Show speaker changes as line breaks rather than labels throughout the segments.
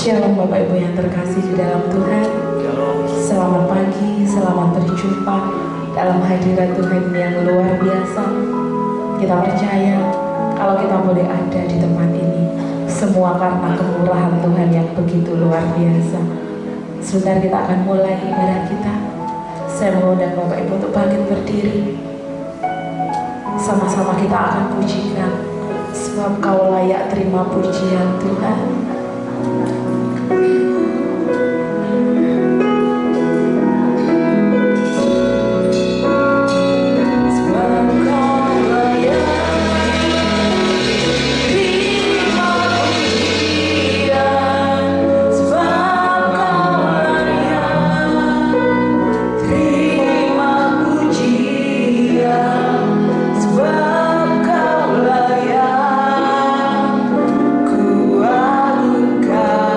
Shalom Bapak Ibu yang terkasih di dalam Tuhan. Selamat pagi, selamat berjumpa dalam hadirat Tuhan yang luar biasa. Kita percaya kalau kita boleh ada di tempat ini, semua karena kemurahan Tuhan yang begitu luar biasa. Sebentar kita akan mulai ibadah kita. Saya mengundang Bapak Ibu untuk bangkit berdiri. Sama-sama kita akan pujikan, sebab Kau layak terima pujian Tuhan.
Ku agungkan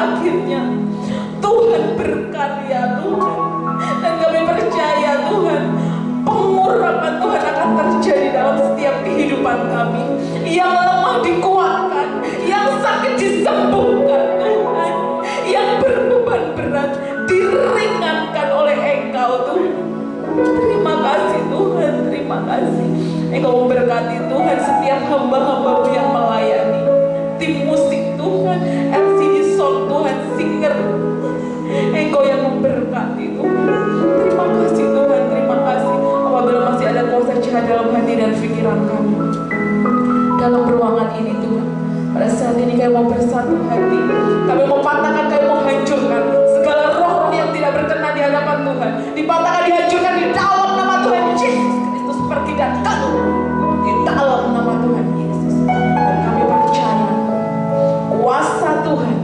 akhirnya Tuhan berkarya Tuhan. Dan kami percaya Tuhan, pengurapan Tuhan akan terjadi dalam setiap kehidupan kami. Yang lemah dikuatkan, yang sakit disembuhkan Tuhan, yang berbeban berat diringankan oleh Engkau Tuhan. Terima kasih Tuhan, terima kasih. Engkau memberkati Tuhan setiap hamba-hamba-Mu yang melayani, tim musik Tuhan, LCD Song Tuhan, singer. Engkau yang memberkati Tuhan. Terima kasih Tuhan, terima kasih. Apabila masih ada kuasa jahat dalam hati dan pikiran kami, dalam ruangan ini Tuhan, pada saat ini kami mau bersatu hati. Kami mau patahkan, kami mau hancurkan segala roh-roh yang tidak berkenan di hadapan Tuhan. Dipatahkan, dihancurkan di dalam nama Tuhan Yesus Kristus. Pergi dan kamu di dalam nama Tuhan Yesus. Dan kami percaya kuasa Tuhan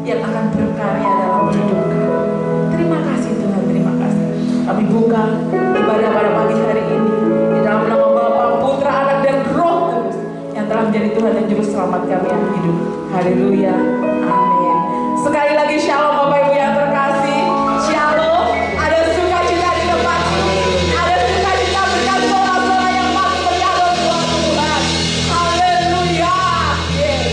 yang akan berkarya dalam hidup kami. Terima kasih Tuhan, terima kasih. Kami buka ibadah pada pagi hari ini di dalam nama Bapa, Putra, Anak dan Roh Kudus yang telah menjadi Tuhan dan Juru Selamat kami yang hidup. Haleluya, amin. Sekali lagi shalom Bapak Ibu yang terkasih. Shalom. Ada sukacita di tempat ini, ada sukacita berkat sola-sola yang masuk ke dalam Tuhan. Haleluya. Yes.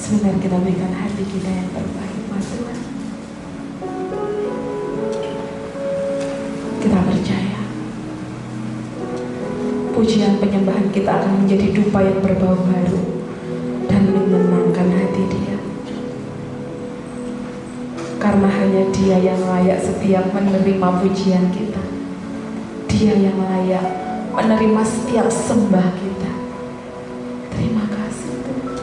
Sebenarnya kita berikan hati kita yang terbaik, Mas Tuhan. Kita percaya pujian penyembahan kita akan menjadi dupa yang berbau harum dan menyenangkan hati Dia. Karena hanya Dia yang layak setiap menerima pujian kita. Dia yang layak menerima setiap sembah kita. Terima kasih Tuhan.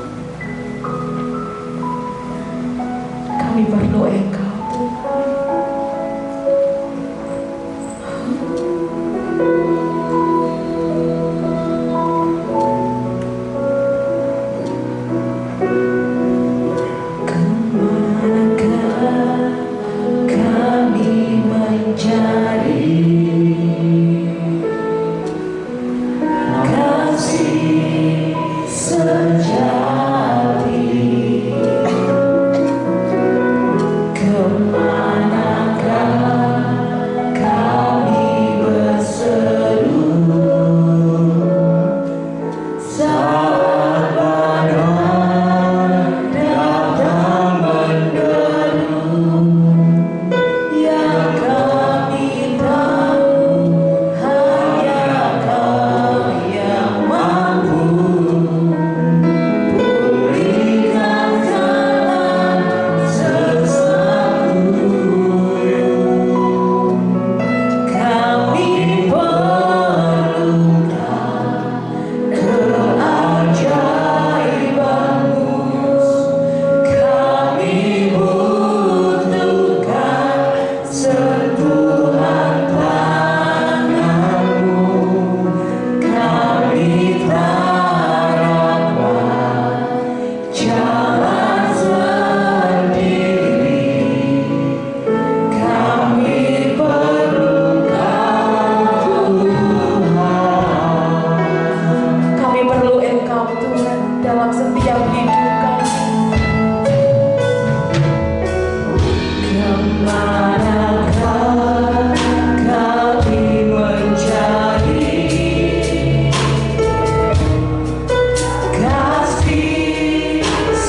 Kami perlu Engkau Tuhan.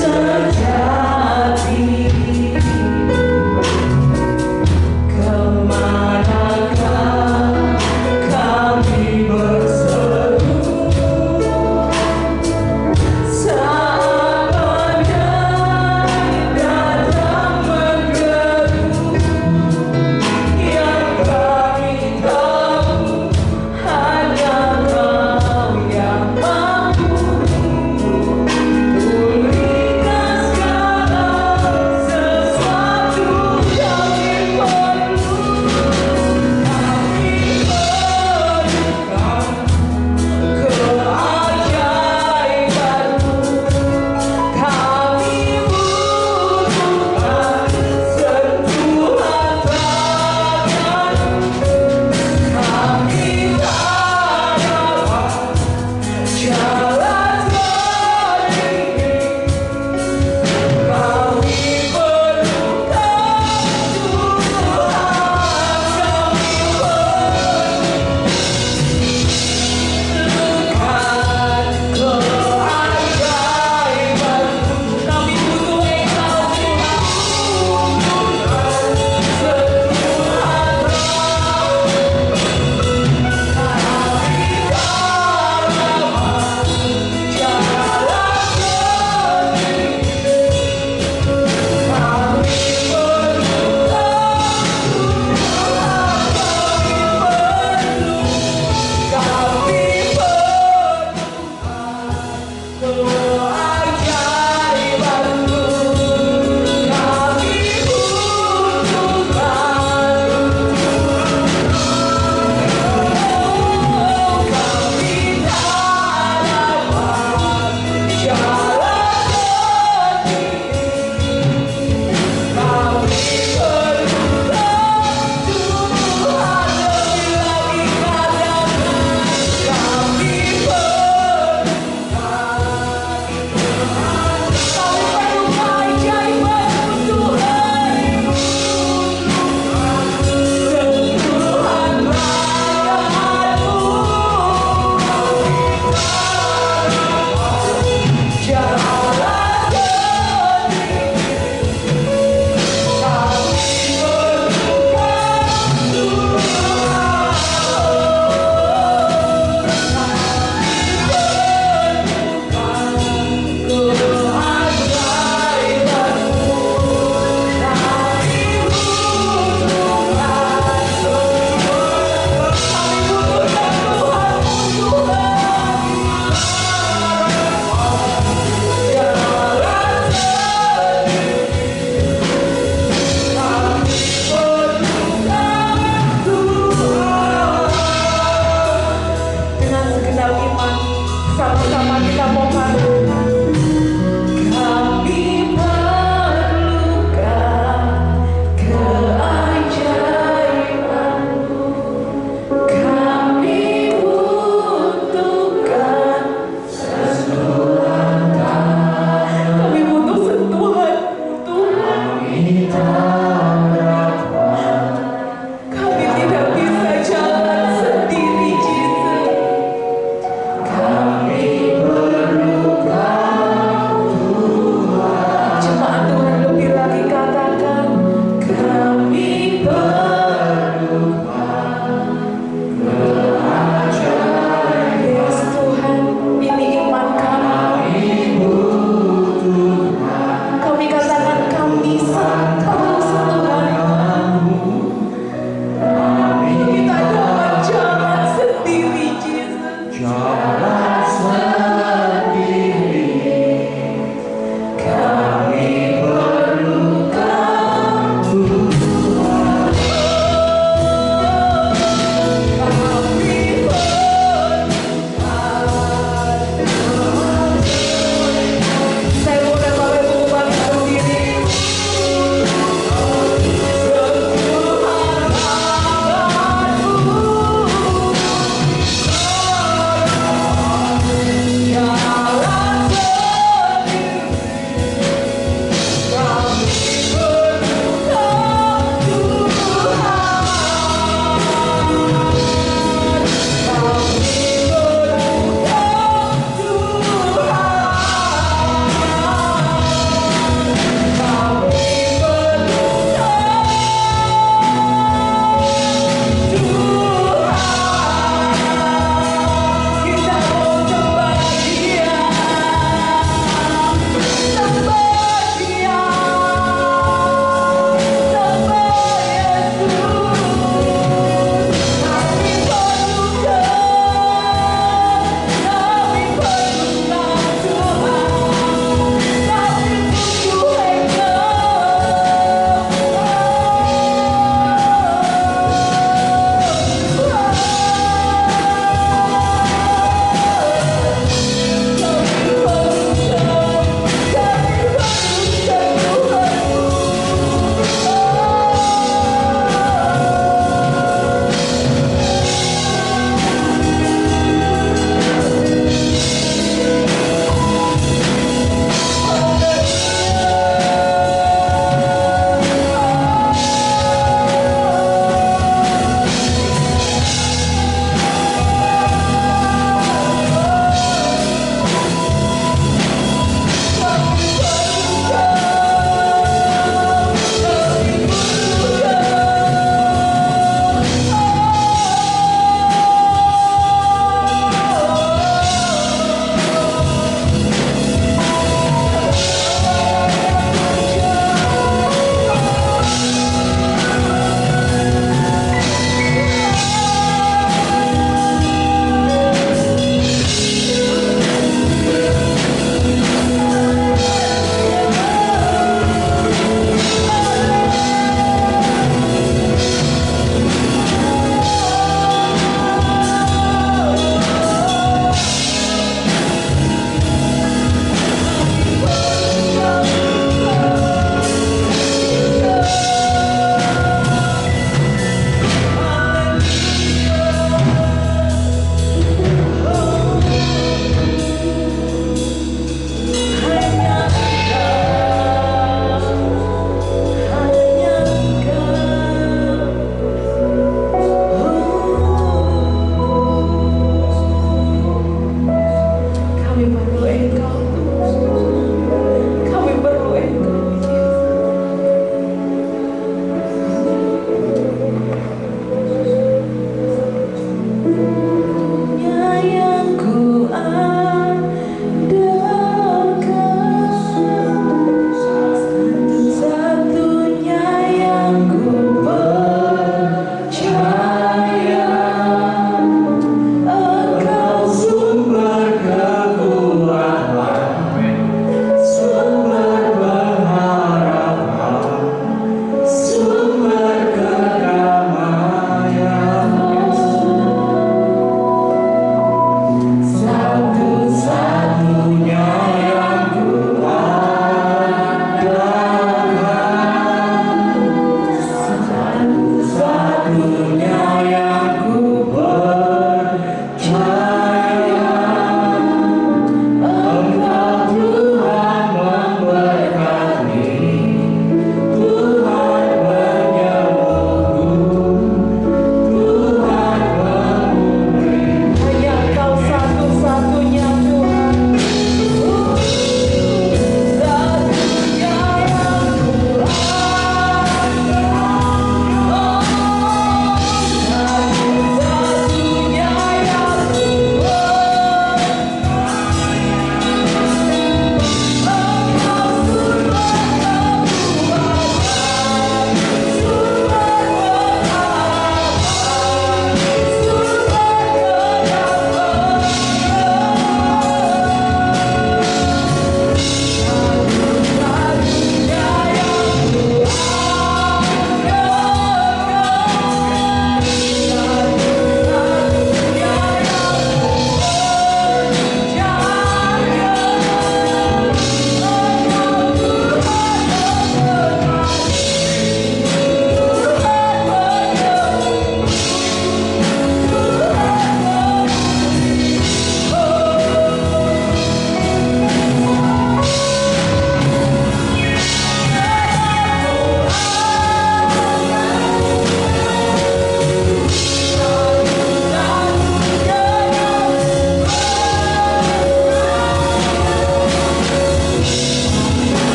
So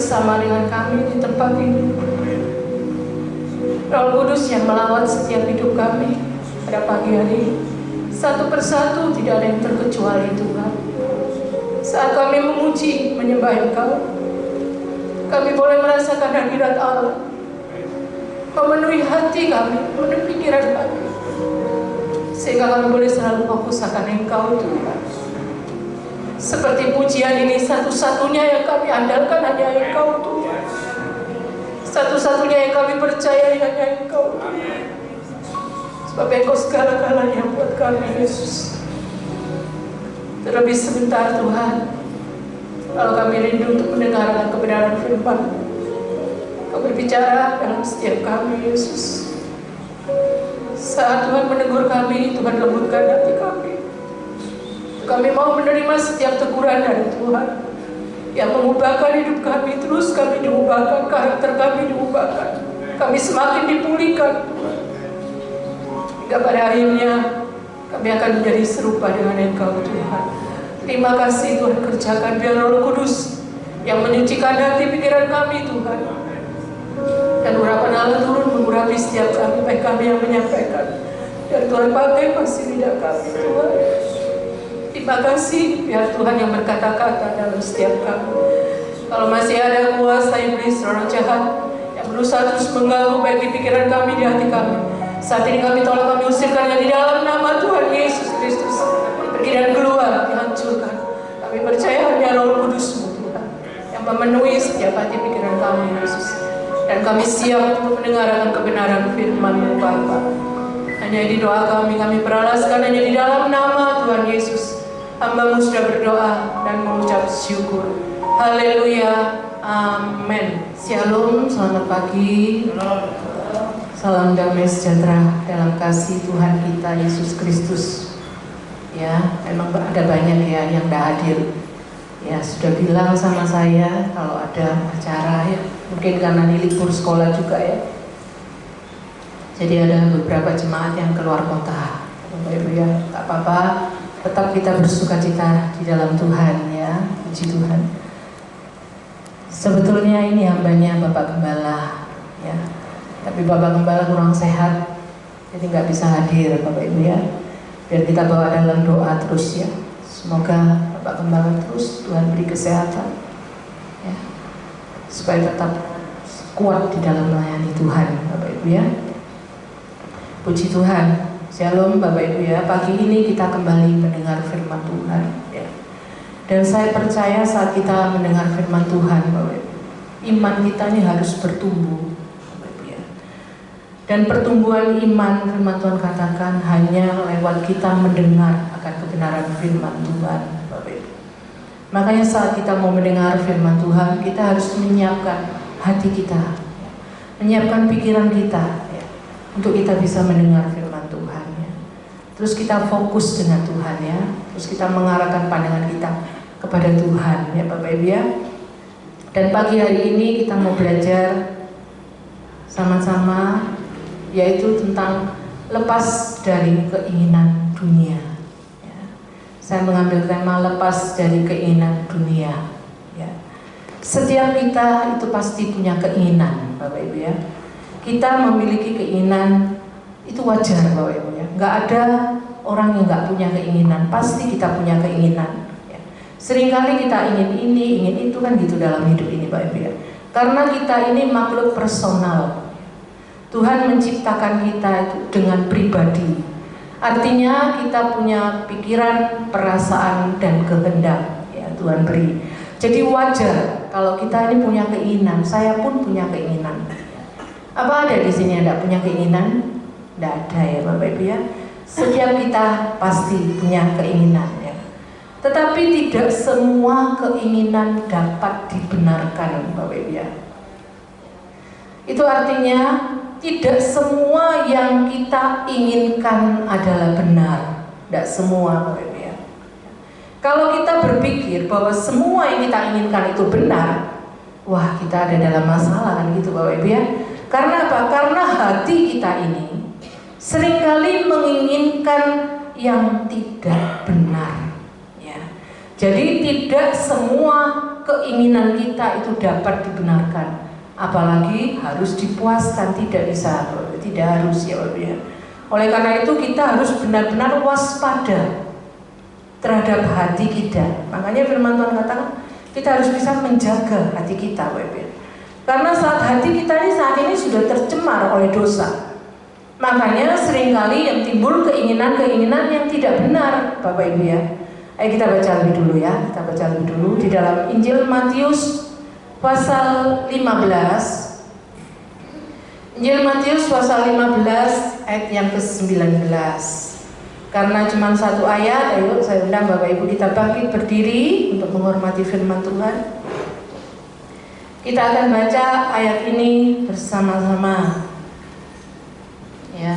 bersama dengan kami di tempat ini. Roh Kudus yang melawat setiap hidup kami pada pagi hari, satu persatu tidak ada yang terkecuali Tuhan. Saat kami memuji, menyembah Engkau, kami boleh merasakan hadirat Allah memenuhi hati kami, memenuhi pikiran kami, sehingga kami boleh selalu fokus akan Engkau Tuhan. Seperti pujian ini, satu-satunya yang kami andalkan hanya Engkau Tuhan. Satu-satunya yang kami percaya hanya Engkau Tuhan. Sebab Engkau segala-galanya buat kami, Yesus. Terlebih sebentar Tuhan, kalau kami rindu untuk mendengarkan kebenaran firman, Kau berbicara dalam setiap kami, Yesus. Saat Tuhan menegur kami, Tuhan lembutkan hati kami. Kami mau menerima setiap teguran dari Tuhan yang mengubahkan hidup kami. Terus kami diubahkan, karakter kami diubahkan, kami semakin dipulihkan Tuhan, hingga pada akhirnya kami akan menjadi serupa dengan Engkau Tuhan. Terima kasih Tuhan, kerjakan biar Roh Kudus yang menyucikan hati pikiran kami Tuhan, dan urapan Allah turun mengurapi setiap kami, baik kami yang menyampaikan, dan Tuhan pakai masih lidah kami Tuhan. Terima kasih biar Tuhan yang berkata-kata dalam setiap kami. Kalau masih ada kuasa iblis, roh jahat yang berusaha terus mengganggu baik di pikiran kami, di hati kami, saat ini kami tolong, kami usirkannya di dalam nama Tuhan Yesus Kristus. Pergi dan keluar, dihancurkan. Kami percaya hanya Roh Kudus-Mu Tuhan yang memenuhi setiap hati pikiran kami, Yesus. Dan kami siap untuk mendengarkan kebenaran firman-Mu Bapa. Hanya di doa kami beralaskan hanya di dalam nama Tuhan Yesus. Hamba-Mu sudah berdoa dan mengucap syukur. Haleluya, amin. Shalom, selamat pagi. Salam damai sejahtera dalam kasih Tuhan kita Yesus Kristus. Ya, memang ada banyak ya yang tidak hadir. Ya, sudah bilang sama saya kalau ada acara ya, mungkin karena ini libur sekolah juga ya. Jadi ada beberapa jemaat yang keluar kota. Bapak Ibu ya, tak apa-apa. Tetap kita bersukacita di dalam Tuhan ya, puji Tuhan. Sebetulnya ini hambanya Bapak Gembala ya, tapi Bapak Gembala kurang sehat, jadi nggak bisa hadir Bapak Ibu ya. Biar kita bawa dalam doa terus ya. Semoga Bapak Gembala terus Tuhan beri kesehatan ya, supaya tetap kuat di dalam melayani Tuhan Bapak Ibu ya. Puji Tuhan. Shalom Bapak Ibu ya, pagi ini kita kembali mendengar firman Tuhan ya. Dan saya percaya saat kita mendengar firman Tuhan Bapak Ibu, iman kita ini harus bertumbuh Bapak Ibu ya. Dan pertumbuhan iman, firman Tuhan katakan, hanya lewat kita mendengar akan kebenaran firman Tuhan Bapak Ibu. Makanya saat kita mau mendengar firman Tuhan, kita harus menyiapkan hati kita ya, menyiapkan pikiran kita ya, untuk kita bisa mendengar firman Tuhan ya. Terus kita fokus dengan Tuhan ya. Terus kita mengarahkan pandangan kita kepada Tuhan ya Bapak Ibu ya. Dan pagi hari ini kita mau belajar sama-sama, yaitu tentang lepas dari keinginan dunia ya. Saya mengambil tema lepas dari keinginan dunia ya. Setiap kita itu pasti punya keinginan Bapak Ibu ya. Kita memiliki keinginan, itu wajar Bapak Ibu ya. Nggak ada orang yang nggak punya keinginan, pasti kita punya keinginan ya. Seringkali kita ingin ini, ingin itu kan gitu dalam hidup ini Bapak Ibu ya. Karena kita ini makhluk personal. Tuhan menciptakan kita itu dengan pribadi. Artinya kita punya pikiran, perasaan, dan kehendak ya, Tuhan beri. Jadi wajar kalau kita ini punya keinginan. Saya pun punya keinginan. Apa ada di sini yang tidak punya keinginan? Tidak ada ya Bapak Ibu ya. Setiap kita pasti punya keinginan ya. Tetapi tidak semua keinginan dapat dibenarkan Bapak Ibu ya. Itu artinya tidak semua yang kita inginkan adalah benar. Tidak semua Bapak Ibu ya. Kalau kita berpikir bahwa semua yang kita inginkan itu benar, wah kita ada dalam masalah kan gitu Bapak Ibu ya. Karena apa? Karena hati kita ini seringkali menginginkan yang tidak benar ya. Jadi tidak semua keinginan kita itu dapat dibenarkan, apalagi harus dipuaskan, tidak harus ya Bapak ya. Oleh karena itu kita harus benar-benar waspada terhadap hati kita. Makanya firman Tuhan katakan kita harus bisa menjaga hati kita Bapak ya. Karena hati kita ini saat ini sudah tercemar oleh dosa. Makanya seringkali yang timbul keinginan-keinginan yang tidak benar Bapak Ibu ya. Ayo kita baca lebih dulu ya. Kita baca lebih dulu di dalam Injil Matius pasal 15. Injil Matius pasal 15 ayat yang ke-19. Karena cuma satu ayat, ayo saya undang Bapak Ibu kita bangkit berdiri untuk menghormati firman Tuhan. Kita akan baca ayat ini bersama-sama ya,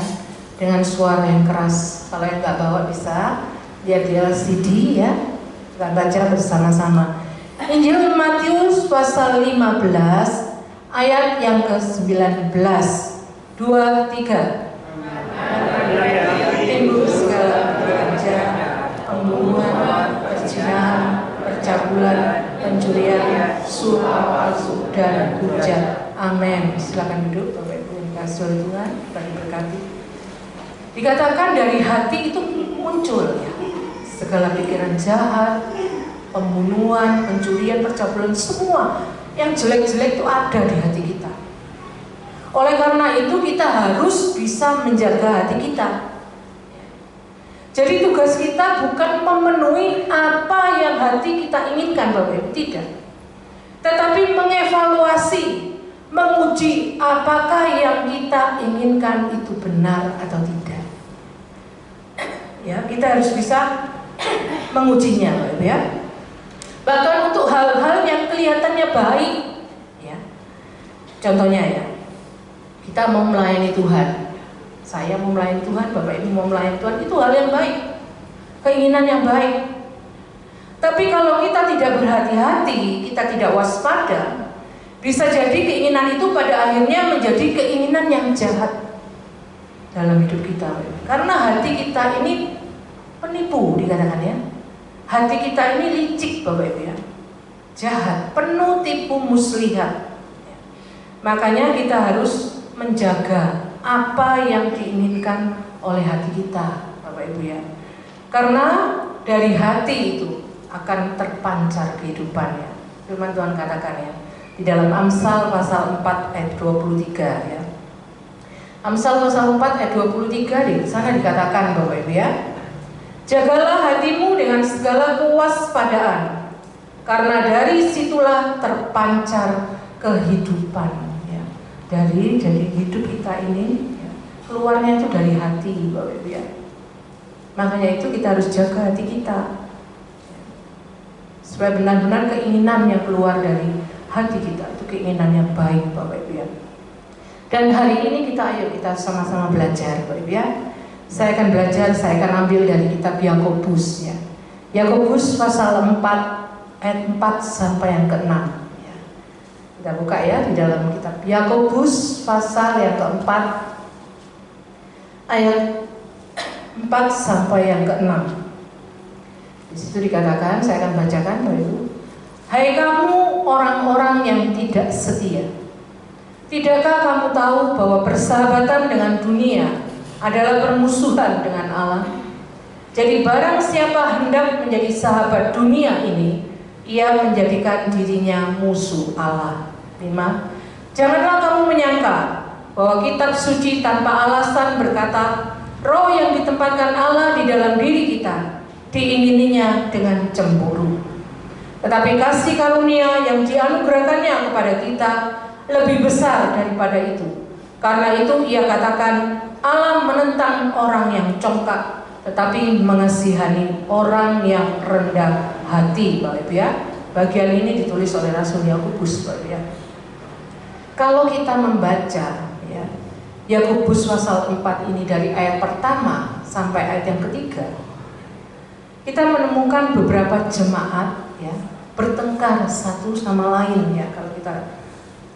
dengan suara yang keras. Kalau yang nggak bawa bisa lihat di LCD ya. Kita baca bersama-sama. Injil Matius pasal 15 ayat yang ke-19. 2, 3. Timbul segala pekerjaan, pembunuhan, perzinahan, percabulan, pencurian, suap palsu dan hujat. Amin. Silakan duduk Bapak Ibu yang kasih Tuhan, berkati. Dikatakan dari hati itu muncul ya, segala pikiran jahat, pembunuhan, pencurian, percabulan, semua yang jelek-jelek itu ada di hati kita. Oleh karena itu kita harus bisa menjaga hati kita. Jadi tugas kita bukan memenuhi apa yang hati kita inginkan Bapak Ibu, tidak. Tetapi mengevaluasi, menguji apakah yang kita inginkan itu benar atau tidak. Ya, kita harus bisa mengujinya Bapak Ibu ya. Bahkan untuk hal-hal yang kelihatannya baik ya. Contohnya ya, kita mau melayani Tuhan, saya mau melayani Tuhan, Bapak Ibu mau melayani Tuhan, itu hal yang baik, keinginan yang baik. Tapi kalau kita tidak berhati-hati, kita tidak waspada, bisa jadi keinginan itu pada akhirnya menjadi keinginan yang jahat dalam hidup kita. Karena hati kita ini penipu dikatakan ya. Hati kita ini licik Bapak Ibu ya, jahat, penuh tipu muslihat. Makanya kita harus menjaga apa yang diinginkan oleh hati kita Bapak Ibu ya. Karena dari hati itu akan terpancar kehidupannya. Firman Tuhan katakan ya, di dalam Amsal pasal 4 ayat 23 ya. Amsal pasal 4 ayat 23 di sana dikatakan Bapak Ibu ya. Jagalah hatimu dengan segala kewaspadaan, karena dari situlah terpancar kehidupan ya. Dari hidup kita ini ya, keluarnya itu dari hati Bapak Ibu ya. Makanya itu kita harus jaga hati kita ya, supaya benar-benar keinginan yang keluar dari hati kita itu keinginan yang baik Bapak Ibu ya. Dan hari ini kita sama-sama belajar Bapak Ibu ya. Saya akan belajar, saya akan ambil dari kitab Yakobus ya. Yakobus pasal 4 ayat 4 sampai yang ke-6 ya. Kita buka ya di dalam kitab Yakobus pasal yang ke-4 ayat 4 sampai yang ke-6. Di situ dikatakan, saya akan bacakan Bapak Ibu. Hai kamu orang-orang yang tidak setia, tidakkah kamu tahu bahwa persahabatan dengan dunia adalah permusuhan dengan Allah? Jadi barang siapa hendak menjadi sahabat dunia ini, ia menjadikan dirinya musuh Allah. 5. Janganlah kamu menyangka bahwa kitab suci tanpa alasan berkata, roh yang ditempatkan Allah di dalam diri kita diingininya dengan cemburu. Tetapi kasih karunia yang dianugerahkannya kepada kita lebih besar daripada itu. Karena itu ia katakan, Allah menentang orang yang congkak, tetapi mengasihani orang yang rendah hati Bapak Ibu ya. Bagian ini ditulis oleh Rasul Yakobus Bapak Ibu ya. Kalau kita membaca ya, Yakobus pasal 4 ini dari ayat pertama sampai ayat yang ketiga, kita menemukan beberapa jemaat ya bertengkar satu sama lain ya. Kalau kita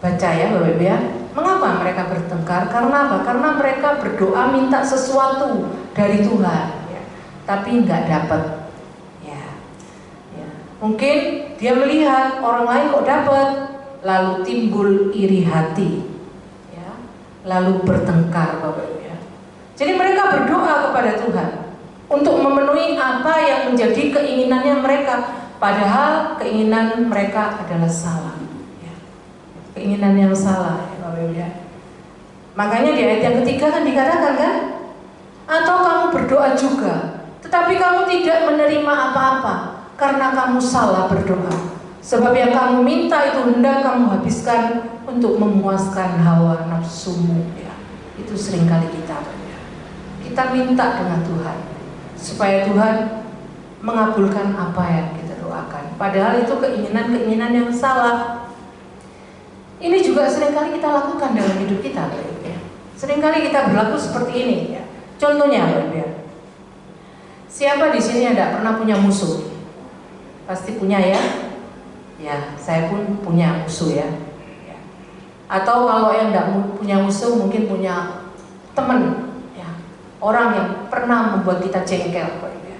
baca ya Bapak Ibu ya, mengapa mereka bertengkar? Karena apa? Karena mereka berdoa minta sesuatu dari Tuhan ya, tapi nggak dapat ya. Mungkin dia melihat orang lain kok dapat, lalu timbul iri hati, ya, lalu bertengkar, Bapak Ibu ya. Jadi mereka berdoa kepada Tuhan untuk memenuhi apa yang menjadi keinginannya mereka, padahal keinginan mereka adalah salah, ya. Keinginan yang salah, ya, Bapak Ibu ya. Makanya di ayat yang ketiga kan dikatakan kan, atau kamu berdoa juga, tetapi kamu tidak menerima apa-apa karena kamu salah berdoa. Sebab yang kamu minta itu hendak kamu habiskan untuk memuaskan hawa nafsumu, ya. Itu seringkali kita, ya. Kita minta dengan Tuhan supaya Tuhan mengabulkan apa yang kita doakan, padahal itu keinginan-keinginan yang salah. Ini juga seringkali kita lakukan dalam hidup kita, ya. Seringkali kita berlaku seperti ini, ya. Contohnya, ya. Siapa di sini yang tidak pernah punya musuh? Pasti punya, ya. Ya, saya pun punya musuh, ya. Atau kalau yang tidak punya musuh mungkin punya teman, ya. Orang yang pernah membuat kita jengkel, ya.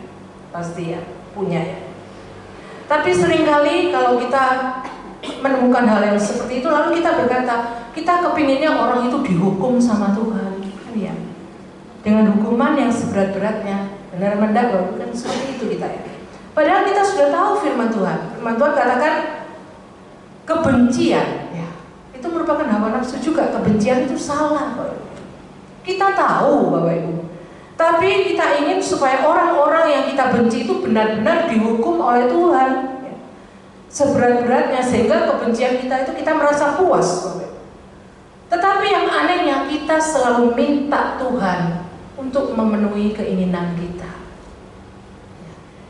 Pasti ya punya, ya. Tapi seringkali kalau kita menemukan hal yang seperti itu, lalu kita berkata, kita kepinginnya orang itu dihukum sama Tuhan, kan ya? Dengan hukuman yang seberat-beratnya, benar mendak, kan seperti itu kita, ya. Padahal kita sudah tahu firman Tuhan. Firman Tuhan katakan kebencian, ya, itu merupakan hawa nafsu juga. Kebencian itu salah, Bapak Ibu. Kita tahu, Bapak Ibu. Tapi kita ingin supaya orang-orang yang kita benci itu benar-benar dihukum oleh Tuhan, ya, seberat-beratnya, sehingga kebencian kita itu kita merasa puas, Bapak Ibu. Tetapi yang anehnya kita selalu minta Tuhan untuk memenuhi keinginan kita.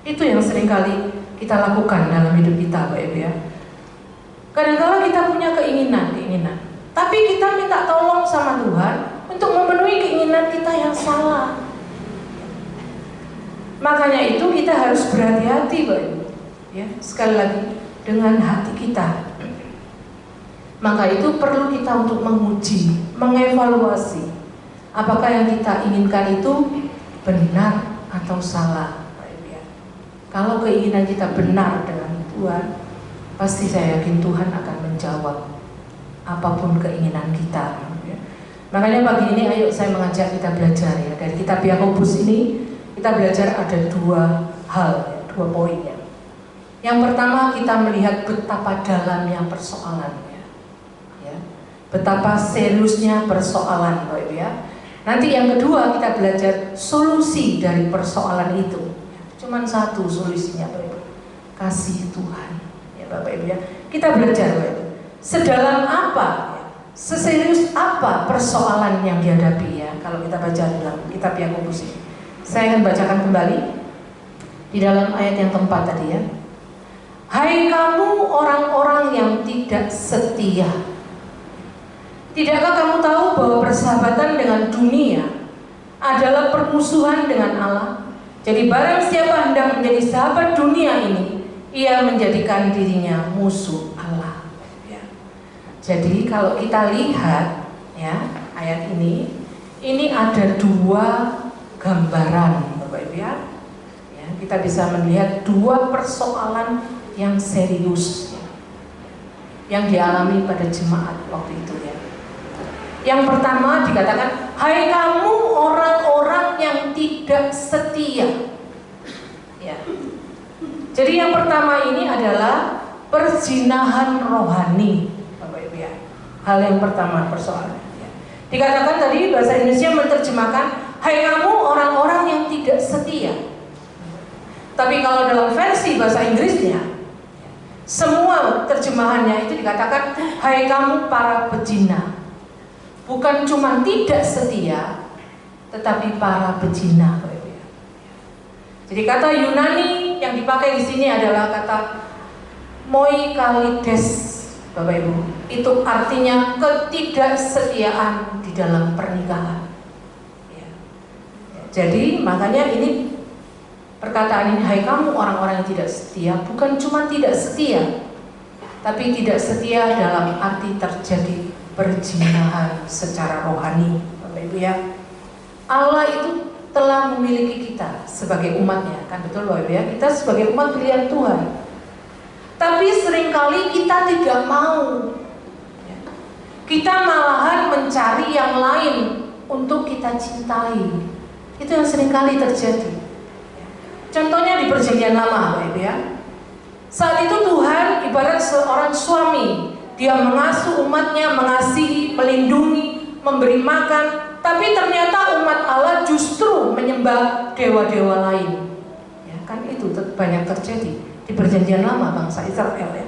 Itu yang seringkali kita lakukan dalam hidup kita, Bapak Ibu ya. Kadang-kadang kita punya keinginan, tapi kita minta tolong sama Tuhan untuk memenuhi keinginan kita yang salah. Makanya itu kita harus berhati-hati, Bapak Ibu. Ya, sekali lagi dengan hati kita. Maka itu perlu kita untuk menguji, mengevaluasi apakah yang kita inginkan itu benar atau salah. Kalau keinginan kita benar dengan Tuhan, pasti saya yakin Tuhan akan menjawab apapun keinginan kita. Makanya pagi ini ayo saya mengajak kita belajar, ya, dari kitab Yakobus ini kita belajar ada dua hal, dua poin, ya. Yang pertama kita melihat betapa dalamnya persoalannya, ya. Betapa seriusnya persoalan, Bapak Ibu ya. Nanti yang kedua kita belajar solusi dari persoalan itu. Cuman satu solusinya, Bapak Ibu, kasih Tuhan, ya Bapak Ibu ya. Kita belajar, Bapak Ibu, sedalam apa, ya, seserius apa persoalan yang dihadapi, ya. Kalau kita baca dalam kitab Yakobus ini, saya akan bacakan kembali di dalam ayat yang keempat tadi, ya. Hai kamu orang-orang yang tidak setia, tidakkah kamu tahu bahwa persahabatan dengan dunia adalah permusuhan dengan Allah? Jadi barang siapa hendak menjadi sahabat dunia ini, ia menjadikan dirinya musuh Allah, ya. Jadi kalau kita lihat, ya, ayat ini ada dua gambaran, Bapak Ibu ya. Ya, kita bisa melihat dua persoalan yang serius, ya, yang dialami pada jemaat waktu itu, ya. Yang pertama dikatakan, hai kamu orang-orang yang tidak setia, ya. Jadi yang pertama ini adalah perzinahan rohani, Bapak Ibu ya. Hal yang pertama persoalannya, ya. Dikatakan tadi bahasa Indonesia menerjemahkan, hai kamu orang-orang yang tidak setia. Tapi kalau dalam versi bahasa Inggrisnya, semua terjemahannya itu dikatakan, hai kamu para pezina. Bukan cuma tidak setia, tetapi para pezina, Bapak Ibu. Jadi kata Yunani yang dipakai di sini adalah kata moikalides, Bapak Ibu. Itu artinya ketidaksetiaan di dalam pernikahan. Ya. Jadi makanya ini perkataan ini, hai kamu orang-orang yang tidak setia, bukan cuma tidak setia, tapi tidak setia dalam arti terjadi perzinahan secara rohani, Bapak Ibu ya. Allah itu telah memiliki kita sebagai umatnya, kan betul Bapak Ibu ya. Kita sebagai umat pilihan Tuhan, Tapi seringkali kita tidak mau. Kita malahan mencari yang lain untuk kita cintai. Itu yang seringkali terjadi. Contohnya di Perjanjian Lama, Bapak Ibu ya. Saat itu Tuhan ibarat seorang suami. Dia mengasuh umatnya, mengasihi, melindungi, memberi makan. Tapi ternyata umat Allah justru menyembah dewa-dewa lain. Ya, kan itu banyak terjadi di Perjanjian Lama bangsa Israel ya.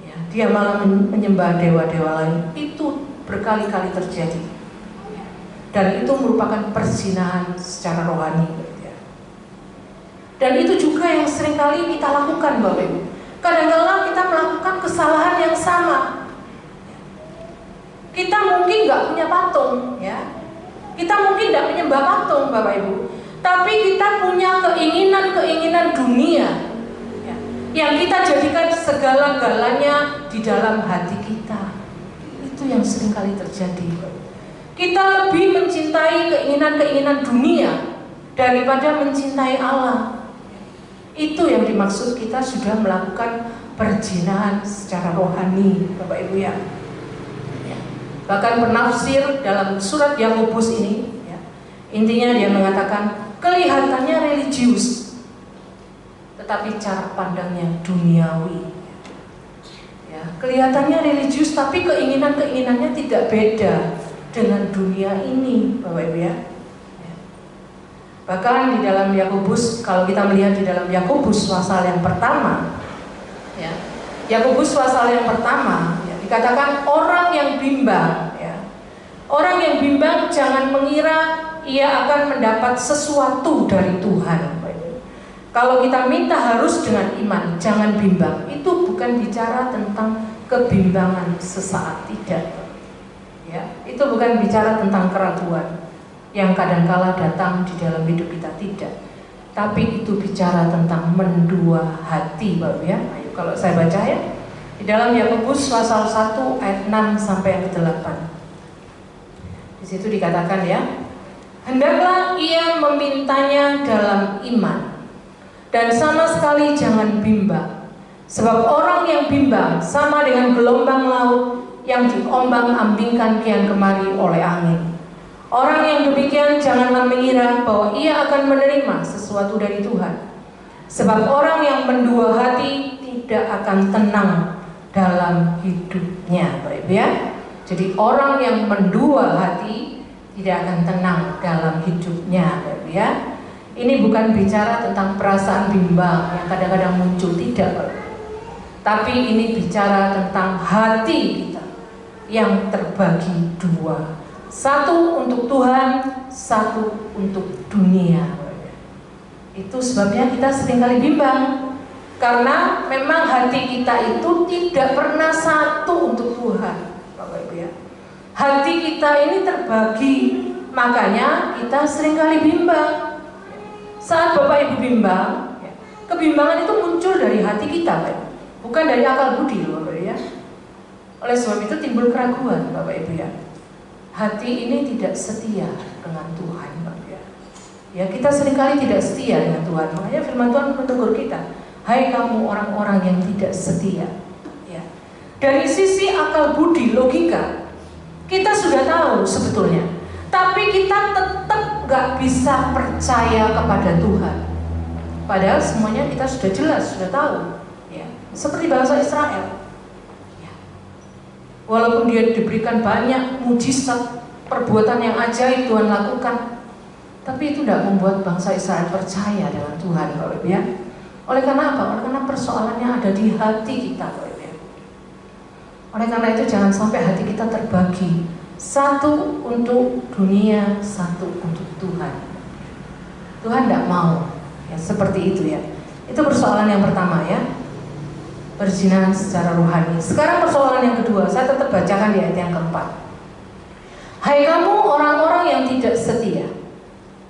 Ya, dia malah menyembah dewa-dewa lain. Itu berkali-kali terjadi. Dan itu merupakan perzinahan secara rohani. Dan itu juga yang seringkali kita lakukan, Bapak Ibu. Kadang-kadang kita melakukan kesalahan yang sama. Kita mungkin nggak punya patung, ya. Kita mungkin nggak menyembah patung, Bapak Ibu. Tapi kita punya keinginan-keinginan dunia, ya, yang kita jadikan segala-galanya di dalam hati kita. Itu yang seringkali terjadi. Kita lebih mencintai keinginan-keinginan dunia daripada mencintai Allah. Itu yang dimaksud kita sudah melakukan perzinahan secara rohani, Bapak Ibu ya. Bahkan penafsir dalam surat Yakobus ini, ya, intinya dia mengatakan kelihatannya religius, tetapi cara pandangnya duniawi. Ya, kelihatannya religius, tapi keinginannya tidak beda dengan dunia ini, Bapak Ibu ya. Bahkan di dalam Yakobus, kalau kita melihat di dalam Yakobus pasal yang pertama, ya, Yakobus pasal yang pertama, ya, dikatakan orang yang bimbang, ya, orang yang bimbang jangan mengira ia akan mendapat sesuatu dari Tuhan. Kalau kita minta harus dengan iman, jangan bimbang. Itu bukan bicara tentang kebimbangan sesaat, tidak. Ya, itu bukan bicara tentang keraguan yang kadangkala datang di dalam hidup kita, tidak. Tapi itu bicara tentang mendua hati, Bapak ya. Ayo kalau saya baca ya. Di dalam Yakobus pasal 1 ayat 6 sampai yang ke-8. Di situ dikatakan ya, hendaklah ia memintanya dalam iman dan sama sekali jangan bimbang. Sebab orang yang bimbang sama dengan gelombang laut yang diombang-ambingkan kian kemari oleh angin. Orang yang demikian janganlah mengira bahwa ia akan menerima sesuatu dari Tuhan. Sebab orang yang mendua hati tidak akan tenang dalam hidupnya, Bapak ya. Jadi orang yang mendua hati tidak akan tenang dalam hidupnya, Bapak ya. Ini bukan bicara tentang perasaan bimbang yang kadang-kadang muncul, tidak, Bapak. Tapi ini bicara tentang hati kita yang terbagi dua. Satu untuk Tuhan, satu untuk dunia. Itu sebabnya kita seringkali bimbang, karena memang hati kita itu tidak pernah satu untuk Tuhan, Bapak Ibu ya. Hati kita ini terbagi, makanya kita seringkali bimbang. Saat Bapak Ibu bimbang, kebimbangan itu muncul dari hati kita, Pak, bukan dari akal budi, Bapak Ibu ya. Oleh sebab itu timbul keraguan, Bapak Ibu ya. Hati ini tidak setia dengan Tuhan, Bapak ya. Ya, kita seringkali tidak setia dengan Tuhan. Makanya firman Tuhan menegur kita, hai kamu orang-orang yang tidak setia. Ya. Dari sisi akal budi, logika, kita sudah tahu sebetulnya, tapi kita tetap gak bisa percaya kepada Tuhan. Padahal semuanya kita sudah jelas, sudah tahu. Ya. Seperti bangsa Israel. Walaupun dia diberikan banyak mujizat, perbuatan yang ajaib Tuhan lakukan, tapi itu tidak membuat bangsa Israel percaya dengan Tuhan, Bapak ya. Oleh karena apa? Oleh karena persoalannya ada di hati kita, Bapak ya. Oleh karena itu jangan sampai hati kita terbagi, satu untuk dunia, satu untuk Tuhan. Tuhan tidak mau ya, seperti itu ya. Itu persoalan yang pertama ya, perzinahan secara rohani. Sekarang persoalan yang kedua, saya tetap bacakan di ayat yang keempat. Hai kamu orang-orang yang tidak setia,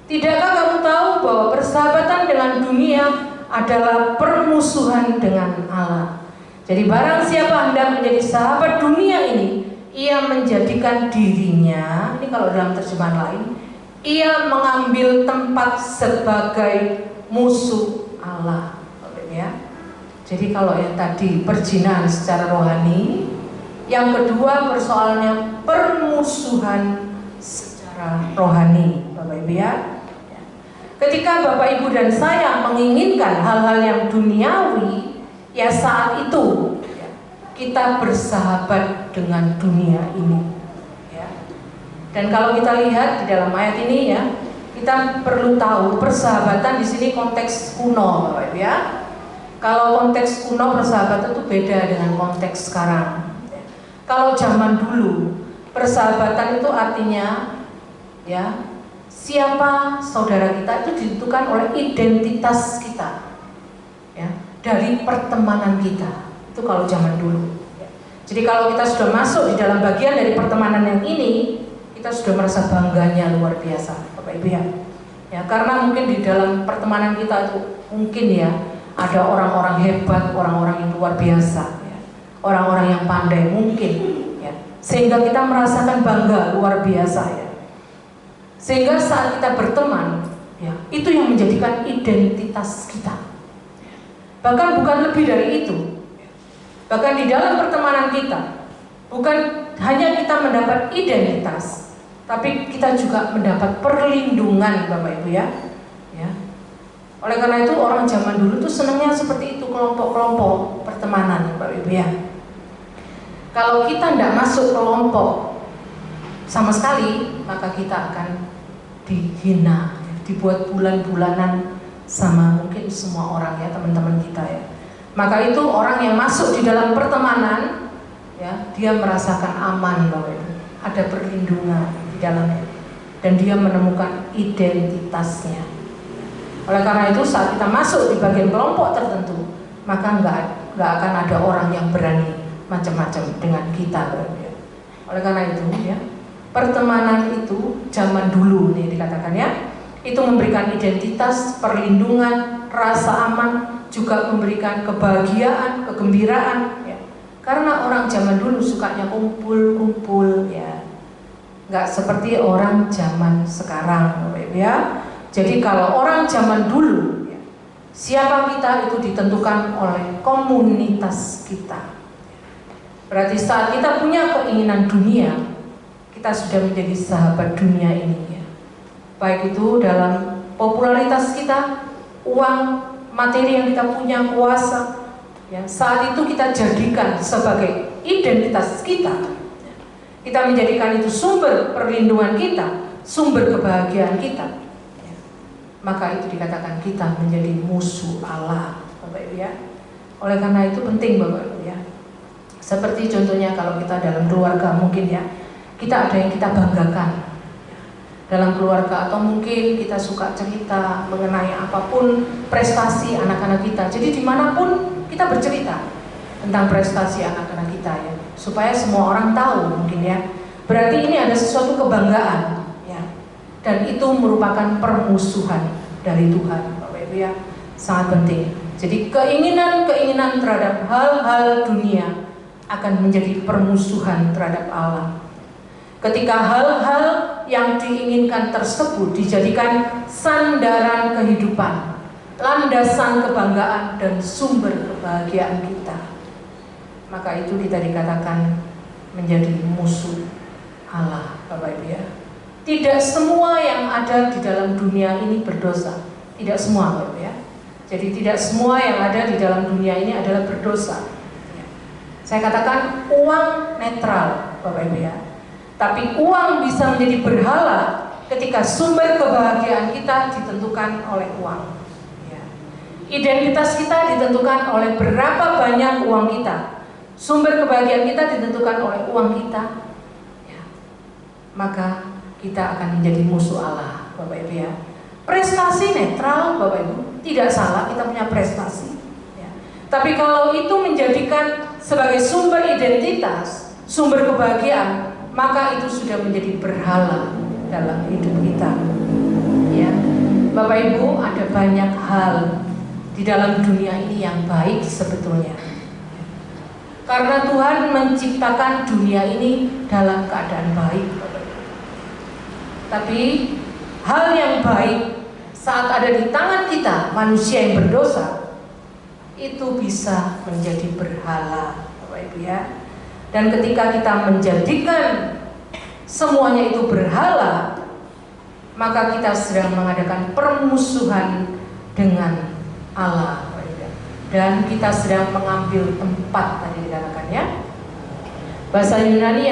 tidakkah kamu tahu bahwa persahabatan dengan dunia adalah permusuhan dengan Allah? Jadi barang siapa hendak menjadi sahabat dunia ini, ia menjadikan dirinya, ini kalau dalam terjemahan lain, ia mengambil tempat sebagai musuh Allah. Ya. Jadi kalau yang tadi perzinahan secara rohani, yang kedua persoalannya permusuhan secara rohani, Bapak Ibu ya. Ketika Bapak Ibu dan saya menginginkan hal-hal yang duniawi, ya saat itu kita bersahabat dengan dunia ini. Ya. Dan kalau kita lihat di dalam ayat ini ya, kita perlu tahu persahabatan di sini konteks kuno, Bapak Ibu ya. Kalau konteks kuno persahabatan itu beda dengan konteks sekarang. Kalau zaman dulu persahabatan itu artinya ya siapa saudara kita itu ditentukan oleh identitas kita, ya dari pertemanan kita. Itu kalau zaman dulu. Jadi kalau kita sudah masuk di dalam bagian dari pertemanan yang ini, kita sudah merasa bangganya luar biasa, Bapak Ibu ya. Ya karena mungkin di dalam pertemanan kita itu mungkin ya ada orang-orang hebat, orang-orang yang luar biasa, ya. Orang-orang yang pandai mungkin, ya. Sehingga kita merasakan bangga luar biasa, ya. Sehingga saat kita berteman, ya, itu yang menjadikan identitas kita. Bahkan bukan lebih dari itu. Bahkan di dalam pertemanan kita, bukan hanya kita mendapat identitas, tapi kita juga mendapat perlindungan, Bapak Ibu ya. Ya. Oleh karena itu orang zaman dulu tuh senangnya seperti itu, kelompok-kelompok pertemanan, Bapak Ibu ya. Kalau kita tidak masuk kelompok sama sekali, maka kita akan dihina, dibuat bulan-bulanan sama mungkin semua orang ya, teman-teman kita ya. Maka itu orang yang masuk di dalam pertemanan, ya dia merasakan aman, Bapak Ibu. Ada perlindungan di dalamnya, dan dia menemukan identitasnya. Oleh karena itu saat kita masuk di bagian kelompok tertentu, maka nggak akan ada orang yang berani macam-macam dengan kita. Oleh karena itu ya, pertemanan itu zaman dulu nih dikatakan ya, itu memberikan identitas, perlindungan, rasa aman, juga memberikan kebahagiaan, kegembiraan ya. Karena orang zaman dulu sukanya kumpul-kumpul ya, nggak seperti orang zaman sekarang, ya. Jadi kalau orang zaman dulu, ya, siapa kita itu ditentukan oleh komunitas kita. Berarti saat kita punya keinginan dunia, kita sudah menjadi sahabat dunia ini. Ya. Baik itu dalam popularitas kita, uang, materi yang kita punya, kuasa. Ya, saat itu kita jadikan sebagai identitas kita. Kita menjadikan itu sumber perlindungan kita, sumber kebahagiaan kita. Maka itu dikatakan kita menjadi musuh Allah, Bapak Ibu ya. Oleh karena itu penting Bapak Ibu ya. Seperti contohnya kalau kita dalam keluarga mungkin ya, kita ada yang kita banggakan dalam keluarga, atau mungkin kita suka cerita mengenai apapun prestasi anak-anak kita. Jadi dimanapun kita bercerita tentang prestasi anak-anak kita ya, supaya semua orang tahu mungkin ya. Berarti ini ada sesuatu kebanggaan. Dan itu merupakan permusuhan dari Tuhan, Bapak Ibu ya, sangat penting. Jadi keinginan-keinginan terhadap hal-hal dunia akan menjadi permusuhan terhadap Allah. Ketika hal-hal yang diinginkan tersebut dijadikan sandaran kehidupan, landasan kebanggaan dan sumber kebahagiaan kita, maka itu kita dikatakan menjadi musuh Allah, Bapak Ibu ya. Tidak semua yang ada di dalam dunia ini berdosa. Tidak semua, Bapak ya. Jadi tidak semua yang ada di dalam dunia ini adalah berdosa. Saya katakan uang netral, Bapak Ibu ya. Tapi uang bisa menjadi berhala ketika sumber kebahagiaan kita ditentukan oleh uang. Identitas kita ditentukan oleh berapa banyak uang kita. Sumber kebahagiaan kita ditentukan oleh uang kita. Maka kita akan menjadi musuh Allah, Bapak Ibu ya. Prestasi netral, Bapak Ibu, tidak salah kita punya prestasi ya. Tapi kalau itu menjadikan sebagai sumber identitas, sumber kebahagiaan, maka itu sudah menjadi berhala dalam hidup kita ya. Bapak Ibu, ada banyak hal di dalam dunia ini yang baik sebetulnya, karena Tuhan menciptakan dunia ini dalam keadaan baik, Bapak Ibu. Tapi hal yang baik saat ada di tangan kita, manusia yang berdosa, itu bisa menjadi berhala, Bapak Ibu ya. Dan ketika kita menjadikan semuanya itu berhala, maka kita sedang mengadakan permusuhan dengan Allah, Bapak Ibu ya. Dan kita sedang mengambil tempat, tadi dikatakan ya. Bahasa Yunani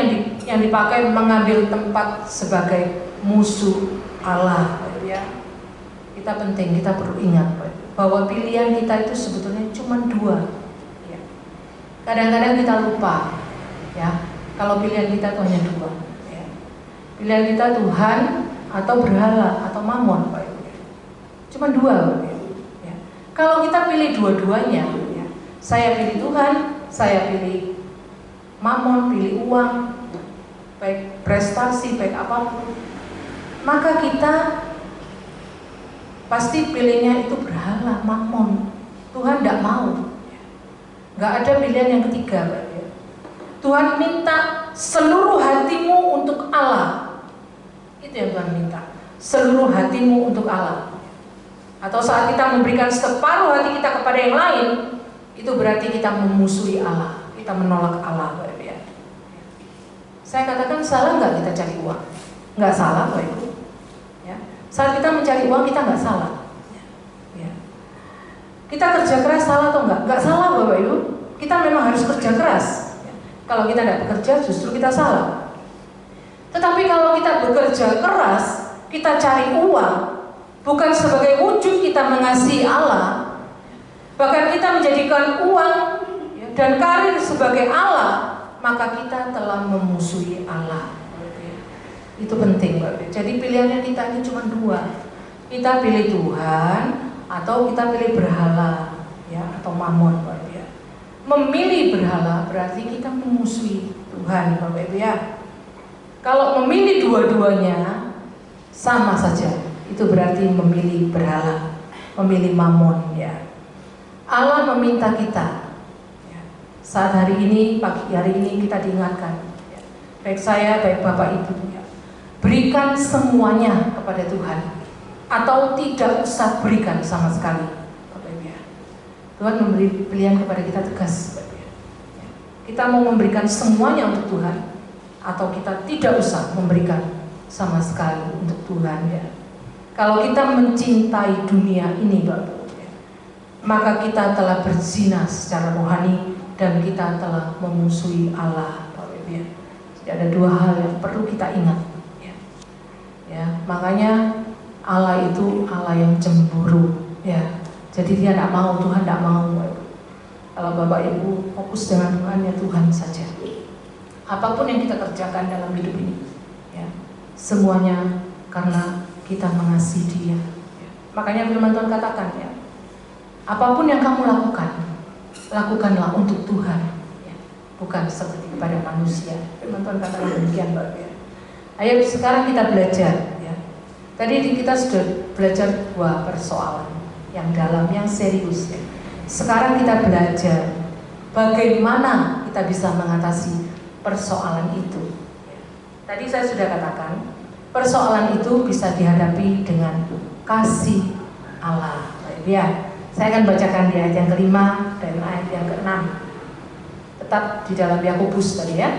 yang dipakai mengambil tempat sebagai musuh Allah, Bapak Ibu ya. Kita penting, kita perlu ingat bahwa pilihan kita itu sebetulnya cuma dua. Ya. Kadang-kadang kita lupa, ya, kalau pilihan kita itu hanya dua. Ya. Pilihan kita Tuhan atau berhala atau mamon, Pak Ibu. Cuma dua, Pak Ibu. Ya. Kalau kita pilih dua-duanya, ya, saya pilih Tuhan, saya pilih mamon, pilih uang, baik prestasi, baik apapun, maka kita pasti pilihnya itu berhala, mamon. Tuhan tidak mau. Nggak ada pilihan yang ketiga, Pak. Tuhan minta seluruh hatimu untuk Allah. Itu yang Tuhan minta. Seluruh hatimu untuk Allah. Atau saat kita memberikan separuh hati kita kepada yang lain, itu berarti kita memusuhi Allah. Kita menolak Allah, Pak. Saya katakan, salah nggak kita cari uang? Nggak salah, Pak Ibu. Ya. Saat kita mencari uang, kita nggak salah. Ya. Kita kerja keras salah atau enggak? Nggak salah, Bapak Ibu. Kita memang harus kerja keras. Ya. Kalau kita tidak bekerja, justru kita salah. Tetapi kalau kita bekerja keras, kita cari uang, bukan sebagai wujud kita mengasihi Allah, bahkan kita menjadikan uang dan karir sebagai Allah, maka kita telah memusuhi Allah. Itu penting, Bapak. Jadi pilihannya kita ini cuma dua. Kita pilih Tuhan atau kita pilih berhala, ya, atau mamon, Bapak ya. Memilih berhala berarti kita memusuhi Tuhan, Bapak Ibu ya. Kalau memilih dua-duanya sama saja. Itu berarti memilih berhala, memilih mamon, ya. Allah meminta kita, saat hari ini, pagi hari ini kita diingatkan, ya, baik saya, baik Bapak Ibu, ya, berikan semuanya kepada Tuhan, atau tidak usah berikan sama sekali, Bapak Ibu ya. Tuhan memberi pilihan kepada kita tegas, Bapak Ibu ya. Kita mau memberikan semuanya untuk Tuhan, atau kita tidak usah memberikan sama sekali untuk Tuhan ya. Kalau kita mencintai dunia ini, Bapak Ibu ya, maka kita telah berzina secara rohani dan kita telah memusuhi Allah, Bapak Ibu ya. Jadi ada dua hal yang perlu kita ingat, ya. Ya, makanya Allah itu Allah yang cemburu, ya. Jadi Dia tidak mau, Tuhan tidak mau, Bapak Ibu. Kalau Bapak Ibu fokus dengan Tuhan, ya Tuhan saja. Apapun yang kita kerjakan dalam hidup ini, ya, semuanya karena kita mengasihi Dia. Ya. Makanya firman Tuhan katakan, ya, apapun yang kamu lakukan, lakukanlah untuk Tuhan, ya, bukan seperti kepada manusia. Firman Tuhan katakan demikian, Bapak ya. Ayo sekarang kita belajar, ya. Tadi kita sudah belajar dua persoalan yang dalam, yang serius, ya. Sekarang kita belajar bagaimana kita bisa mengatasi persoalan itu. Tadi saya sudah katakan, persoalan itu bisa dihadapi dengan kasih Allah, ya. Saya akan bacakan di ayat yang kelima dan ayat yang keenam. Tetap di dalam Yakobus tadi ya.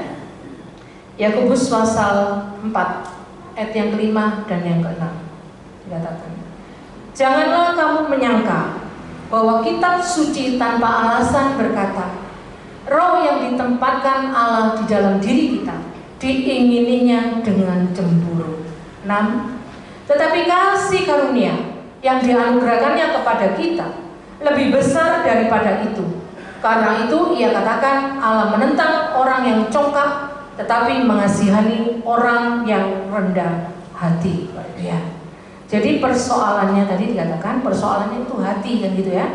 Yakobus pasal 4 ayat yang kelima dan yang keenam. Dikatakan, janganlah kamu menyangka bahwa kitab suci tanpa alasan berkata, roh yang ditempatkan Allah di dalam diri kita diingininya dengan cemburu. 6. Tetapi kasih karunia yang dianugerahkannya kepada kita lebih besar daripada itu. Karena itu ia katakan, Allah menentang orang yang congkak, tetapi mengasihani orang yang rendah hati. Ya. Jadi persoalannya tadi dikatakan, persoalannya itu hati, kan gitu ya.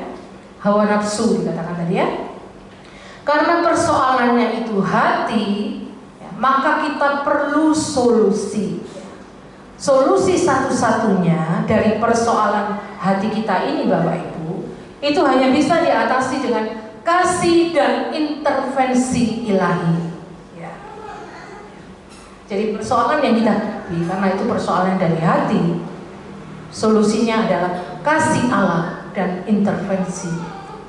Hawa nafsu dikatakan tadi ya. Karena persoalannya itu hati, ya, maka kita perlu solusi. Solusi satu-satunya dari persoalan hati kita ini, Bapak Ibu, itu hanya bisa diatasi dengan kasih dan intervensi ilahi. Ya. Jadi persoalan yang kita hadapi, karena itu persoalan dari hati, solusinya adalah kasih Allah dan intervensi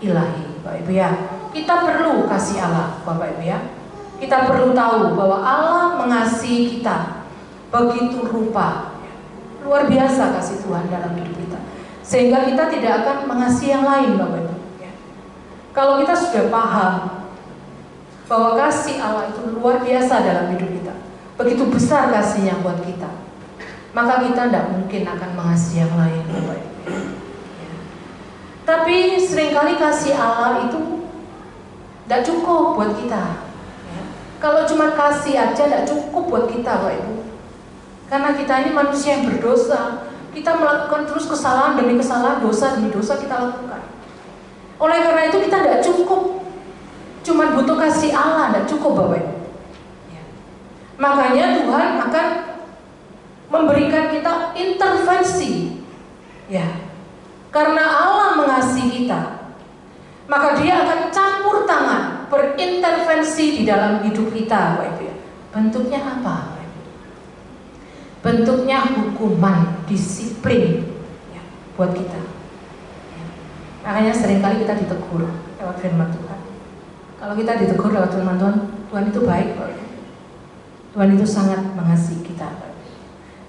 ilahi, Bapak Ibu ya. Kita perlu kasih Allah, Bapak Ibu ya. Kita perlu tahu bahwa Allah mengasihi kita begitu rupa, luar biasa kasih Tuhan dalam hidup kita, sehingga kita tidak akan mengasihi yang lain, Bapak Ibu ya. Kalau kita sudah paham bahwa kasih Allah itu luar biasa dalam hidup kita, begitu besar kasihnya buat kita, maka kita tidak mungkin akan mengasihi yang lain, Bapak Ibu ya. Tapi seringkali kasih Allah itu tidak cukup buat kita ya. Kalau cuma kasih aja tidak cukup buat kita, Bapak Ibu, karena kita ini manusia yang berdosa. Kita melakukan terus kesalahan demi kesalahan, dosa demi dosa kita lakukan. Oleh karena itu kita tidak cukup cuma butuh kasih Allah, tidak cukup, Bapak Ibu ya. Makanya Tuhan akan memberikan kita intervensi ya. Karena Allah mengasihi kita, maka Dia akan campur tangan, berintervensi di dalam hidup kita, Bapak Ibu ya. Bentuknya apa? Bentuknya hukuman, disiplin ya, buat kita ya. Makanya seringkali kita ditegur lewat firman Tuhan. Kalau kita ditegur lewat firman Tuhan, Tuhan itu baik, Bapak Ibu. Tuhan itu sangat mengasihi kita, Bapak Ibu.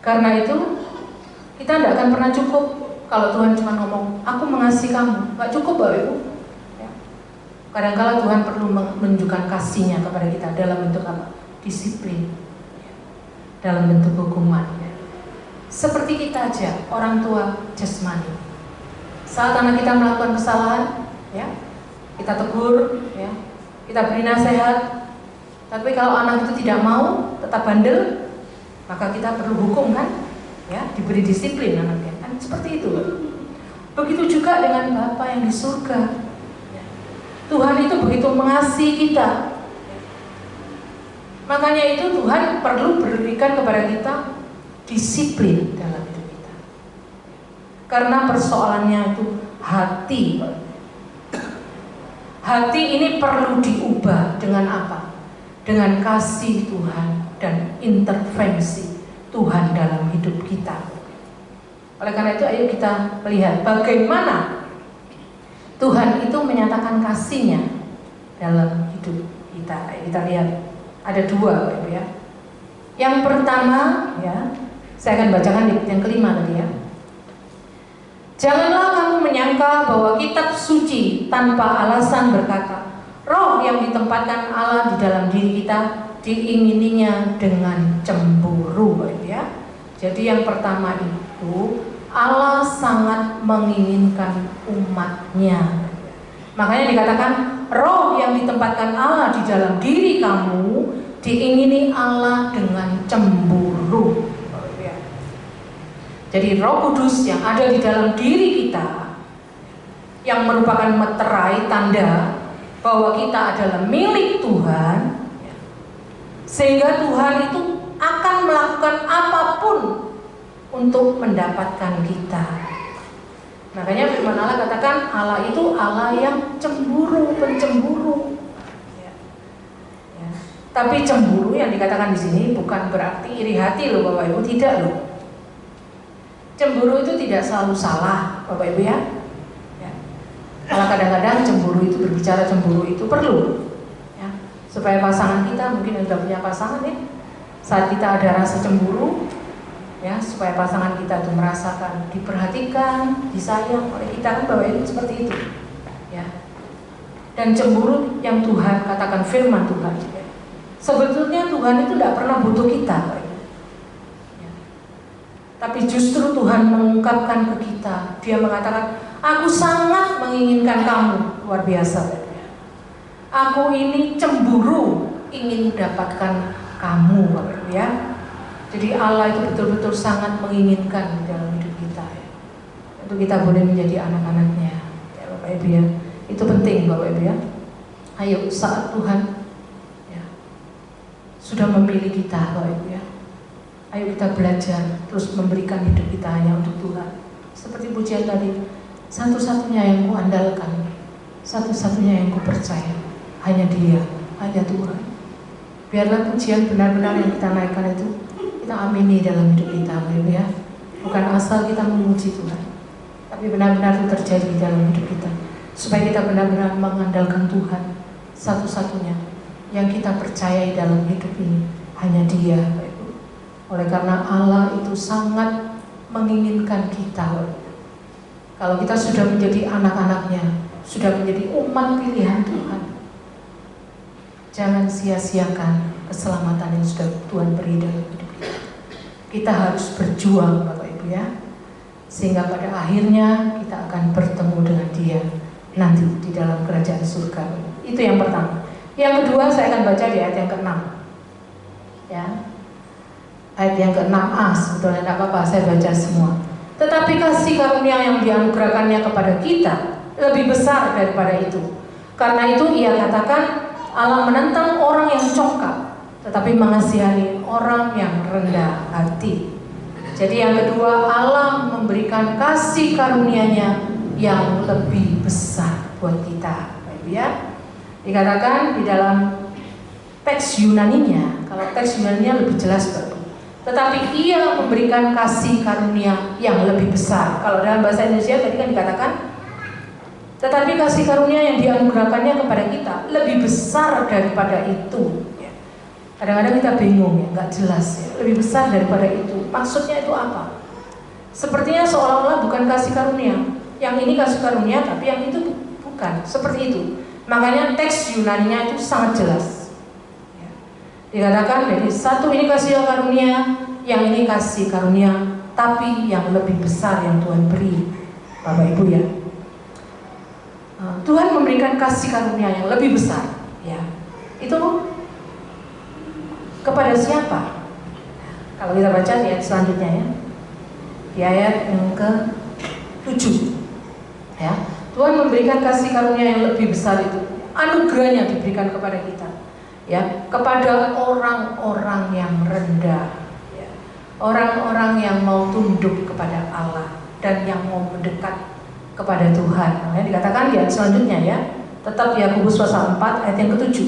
Karena itu kita tidak akan pernah cukup kalau Tuhan cuma ngomong, aku mengasihi kamu. Gak cukup, Bapak Ibu ya. Kadang-kala Tuhan perlu menunjukkan kasihnya kepada kita dalam bentuk apa? Disiplin, dalam bentuk hukuman ya. Seperti kita aja, orang tua jasmani, saat anak kita melakukan kesalahan ya, kita tegur ya, kita beri nasihat. Tapi kalau anak itu tidak mau, tetap bandel, maka kita perlu hukum kan ya, diberi disiplin anaknya kan, seperti itu. Begitu juga dengan Bapa yang di surga ya. Tuhan itu begitu mengasihi kita. Makanya itu Tuhan perlu berikan kepada kita disiplin dalam hidup kita. Karena persoalannya itu hati. Hati ini perlu diubah dengan apa? Dengan kasih Tuhan dan intervensi Tuhan dalam hidup kita. Oleh karena itu ayo kita melihat bagaimana Tuhan itu menyatakan kasih-Nya dalam hidup kita. Ayo kita lihat. Ada dua, Bapak Ibu ya. Yang pertama ya, saya akan bacakan di yang kelima tadi ya. Janganlah kamu menyangka bahwa kitab suci tanpa alasan berkata, roh yang ditempatkan Allah di dalam diri kita diingininya dengan cemburu, Bapak Ibu ya. Jadi yang pertama itu Allah sangat menginginkan umatnya. Makanya dikatakan roh yang ditempatkan Allah di dalam diri kamu diingini Allah dengan cemburu. Jadi Roh Kudus yang ada di dalam diri kita, yang merupakan meterai tanda bahwa kita adalah milik Tuhan, sehingga Tuhan itu akan melakukan apapun untuk mendapatkan kita. Makanya firman Allah katakan Allah itu Allah yang cemburu, pencemburu. Ya. Ya. Tapi cemburu yang dikatakan di sini bukan berarti iri hati loh, Bapak Ibu, tidak loh. Cemburu itu tidak selalu salah, Bapak Ibu ya. Ya. Malah kadang-kadang cemburu itu, berbicara cemburu itu perlu. Ya. Supaya pasangan kita, mungkin yang sudah punya pasangan ya, saat kita ada rasa cemburu, ya, supaya pasangan kita itu merasakan diperhatikan, disayang oleh kita kan, Bapak Ibu, seperti itu ya. Dan cemburu yang Tuhan katakan firman Tuhan ya. Sebetulnya Tuhan itu tidak pernah butuh kita, Bapak Ibu ya. Tapi justru Tuhan mengungkapkan ke kita, Dia mengatakan, aku sangat menginginkan kamu, luar biasa ya. Aku ini cemburu ingin mendapatkan kamu, Bapak Ibu ya. Jadi Allah itu betul-betul sangat menginginkan dalam hidup kita ya. Untuk kita boleh menjadi anak-anaknya ya, Bapak Ibu ya. Itu penting, Bapak Ibu ya. Ayo saat Tuhan ya, sudah memilih kita, Bapak Ibu ya, ayo kita belajar terus memberikan hidup kita hanya untuk Tuhan. Seperti pujian tadi, satu-satunya yang ku andalkan, satu-satunya yang ku percaya, hanya Dia, hanya Tuhan. Biarlah pujian benar-benar yang kita naikkan itu kita amini dalam hidup kita, Bapak Ibu ya. Bukan asal kita memuji Tuhan, tapi benar-benar itu terjadi dalam hidup kita. supaya kita benar-benar mengandalkan Tuhan satu-satunya yang kita percayai dalam hidup ini, hanya Dia, Bapak Ibu. Oleh karena Allah itu sangat menginginkan kita, Bapak Ibu. Kalau kita sudah menjadi anak-anaknya, sudah menjadi umat pilihan Tuhan, jangan sia-siakan keselamatan yang sudah Tuhan beri dalam hidup kita. Kita harus berjuang, Bapak Ibu ya, sehingga pada akhirnya kita akan bertemu dengan Dia nanti di dalam kerajaan surga. Itu yang pertama. Yang kedua, saya akan baca di ayat yang ke-6 ya. Ayat yang ke-6a, sebetulnya tidak apa-apa, saya baca semua. Tetapi kasih karunia yang dianugerahkannya kepada kita lebih besar daripada itu. Karena itu ia katakan, Allah menentang orang yang congkak, tetapi mengasihani orang yang rendah hati. Jadi yang kedua, Allah memberikan kasih karunia-Nya yang lebih besar buat kita, ya. Dikatakan di dalam teks Yunaninya, kalau teks Yunaninya lebih jelas, tetapi ia memberikan kasih karunia yang lebih besar. Kalau dalam bahasa Indonesia tadi kan dikatakan, tetapi kasih karunia yang dianugerahkannya kepada kita lebih besar daripada itu. Kadang-kadang kita bingung ya, nggak jelas ya, lebih besar daripada itu. Maksudnya itu apa? Sepertinya seolah-olah bukan kasih karunia. Yang ini kasih karunia, tapi yang itu bukan. Seperti itu. Makanya teks Yunaninya itu sangat jelas. Dikatakan dari satu ini kasih karunia, yang ini kasih karunia, tapi yang lebih besar yang Tuhan beri, Bapak Ibu ya. Tuhan memberikan kasih karunia yang lebih besar, ya. Itu kepada siapa? Kalau kita baca di ayat selanjutnya ya, di ayat yang ke-7, ya. Tuhan memberikan kasih karunia yang lebih besar itu, anugerahnya diberikan kepada kita, ya, kepada orang-orang yang rendah, ya, orang-orang yang mau tunduk kepada Allah dan yang mau mendekat kepada Tuhan. Makanya dikatakan di ayat selanjutnya ya, tetap Yakobus pasal 4 ayat yang ke-7.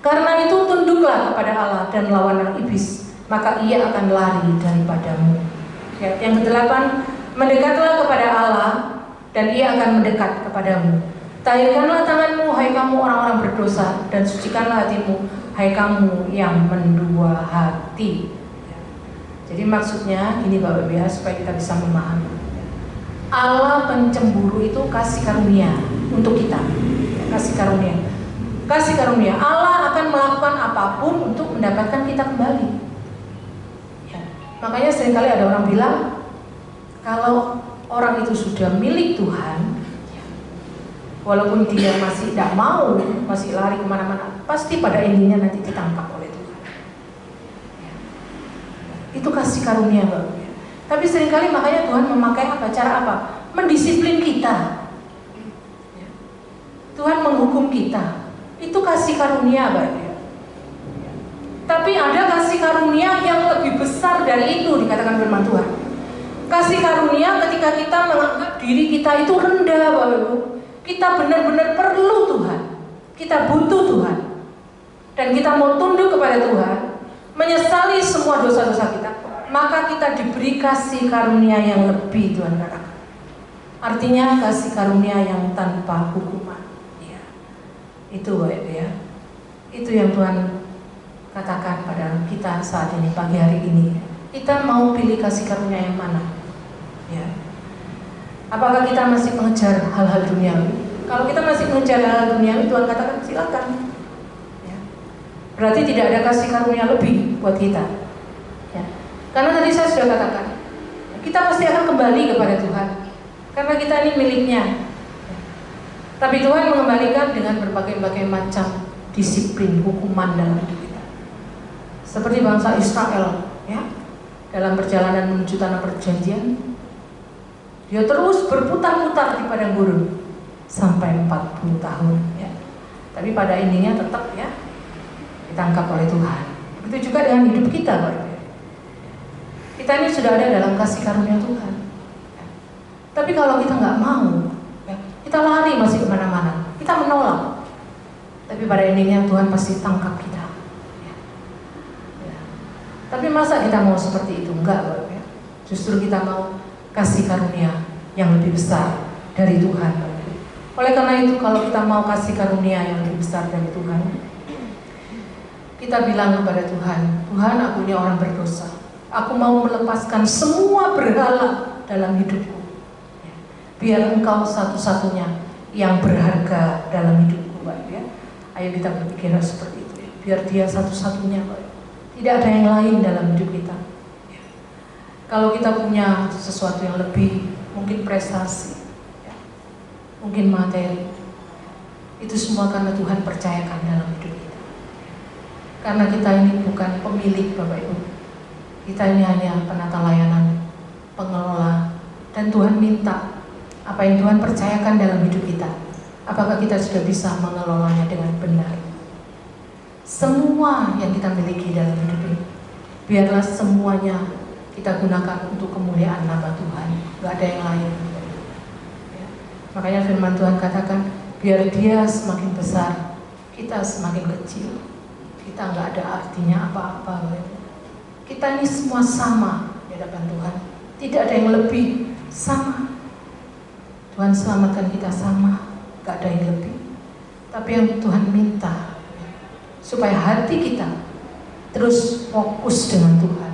Karena itu tunduklah kepada Allah dan lawanlah iblis, maka ia akan lari daripadamu. Ya, yang ke-8, mendekatlah kepada Allah dan ia akan mendekat kepadamu. Tahirkanlah tanganmu, hai kamu orang-orang berdosa, dan sucikanlah hatimu, hai kamu yang mendua hati. Jadi maksudnya ini Bapak Ibu ya, supaya kita bisa memahami. Allah pencemburu itu kasih karunia untuk kita. Kasih karunia. Kasih karunia. Allah akan melakukan apapun untuk mendapatkan kita kembali. Ya. Makanya seringkali ada orang bilang, kalau orang itu sudah milik Tuhan, walaupun dia masih tidak mau, masih lari kemana-mana, pasti pada intinya nanti ditangkap oleh Tuhan. Ya. Itu kasih karunia, Bapak. Tapi seringkali makanya Tuhan memakai apa? Cara apa? Mendisiplin kita. Ya. Tuhan menghukum kita. Itu kasih karunia, Bapak. Ya. Tapi ada kasih karunia yang lebih besar dari itu, dikatakan firman Tuhan. Kasih karunia ketika kita menganggap diri kita itu rendah, Bapak Ibu. Kita benar-benar perlu Tuhan. Kita butuh Tuhan. Dan kita mau tunduk kepada Tuhan, menyesali semua dosa-dosa kita, maka kita diberi kasih karunia yang lebih, Tuhan katakan. Artinya kasih karunia yang tanpa hukuman. Ya. Itu Bapak Ibu ya. Itu yang Tuhan katakan pada kita saat ini, pagi hari ini. Kita mau pilih kasih karunia yang mana? Ya. Apakah kita masih mengejar hal-hal duniawi? Kalau kita masih mengejar hal-hal duniawi, Tuhan katakan silakan. Ya. Berarti tidak ada kasih karunia lebih buat kita. Ya. Karena tadi saya sudah katakan, kita pasti akan kembali kepada Tuhan. Karena kita ini miliknya. Ya. Tapi Tuhan mengembalikan dengan berbagai-bagai macam disiplin, hukuman dalam hidup kita. Seperti bangsa Israel, ya, dalam perjalanan menuju tanah perjanjian. Dia terus berputar-putar di padang gurun sampai 40 tahun ya. Tapi pada intinya tetap ya ditangkap oleh Tuhan. Begitu juga dengan hidup kita, Bapak. Kita ini sudah ada dalam kasih karunia Tuhan ya. Tapi kalau kita nggak mau ya, kita lari masih kemana-mana, kita menolak. Tapi pada intinya Tuhan pasti tangkap kita ya. Ya. Tapi masa kita mau seperti itu? Enggak, Bapak ya. Justru kita mau kasih karunia yang lebih besar dari Tuhan. Oleh karena itu, kalau kita mau kasih karunia yang lebih besar dari Tuhan, kita bilang kepada Tuhan, Tuhan, aku ini orang berdosa. Aku mau melepaskan semua berhala dalam hidupku. Biar Engkau satu-satunya yang berharga dalam hidupku, Pak. Ya. Ayo kita berpikir seperti itu. Ya. Biar Dia satu-satunya, Pak. Tidak ada yang lain dalam hidup kita. Ya. Kalau kita punya sesuatu yang lebih, mungkin prestasi, ya. Mungkin materi, itu semua karena Tuhan percayakan dalam hidup kita. Karena kita ini bukan pemilik, Bapak Ibu. Kita ini hanya penata layanan, pengelola, dan Tuhan minta apa yang Tuhan percayakan dalam hidup kita, apakah kita sudah bisa mengelolanya dengan benar. Semua yang kita miliki dalam hidup ini, biarlah semuanya kita gunakan untuk kemuliaan nama Tuhan. Gak ada yang lain. Ya. Makanya firman Tuhan katakan, biar Dia semakin besar, kita semakin kecil. Kita gak ada artinya apa-apa. Kita ini semua sama di hadapan Tuhan. Tidak ada yang lebih, sama. Tuhan selamatkan kita sama, gak ada yang lebih. Tapi yang Tuhan minta, supaya hati kita terus fokus dengan Tuhan.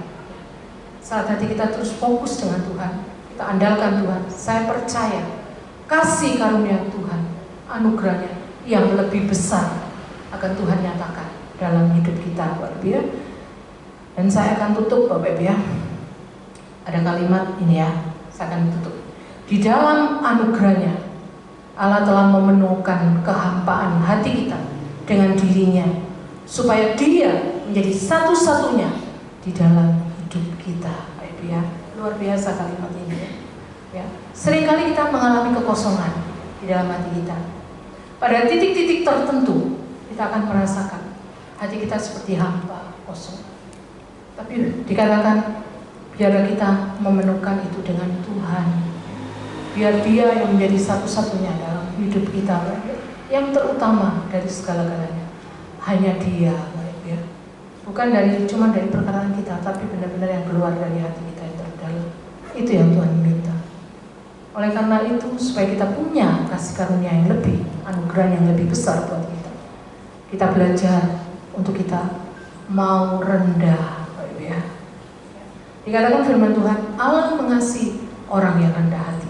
Saat hati kita terus fokus dengan Tuhan, kita andalkan Tuhan. Saya percaya kasih karunia Tuhan, anugerahnya yang lebih besar akan Tuhan nyatakan dalam hidup kita, Bapak Ibu ya. Dan saya akan tutup, Bapak Ibu ya. Ada kalimat ini ya, saya akan tutup. Di dalam anugerahnya, Allah telah memenuhkan kehampaan hati kita dengan dirinya, supaya Dia menjadi satu-satunya di dalam hidup kita, Bapak Ibu ya. Luar biasa kalimat ini ya. Seringkali kita mengalami kekosongan di dalam hati kita. Pada titik-titik tertentu kita akan merasakan hati kita seperti hampa, kosong. Tapi dikatakan biarlah kita memenuhkan itu dengan Tuhan. Biar Dia yang menjadi satu-satunya dalam hidup kita, yang terutama dari segala-galanya. Hanya Dia, ya. Bukan cuma dari perkataan kita, tapi benar-benar yang keluar dari hati kita yang terdalam. Itu yang Tuhan minta. Oleh karena itu, supaya kita punya kasih karunia yang lebih, anugerah yang lebih besar buat kita, kita belajar untuk kita mau rendah, ya. Dikatakan firman Tuhan, Allah mengasihi orang yang rendah hati.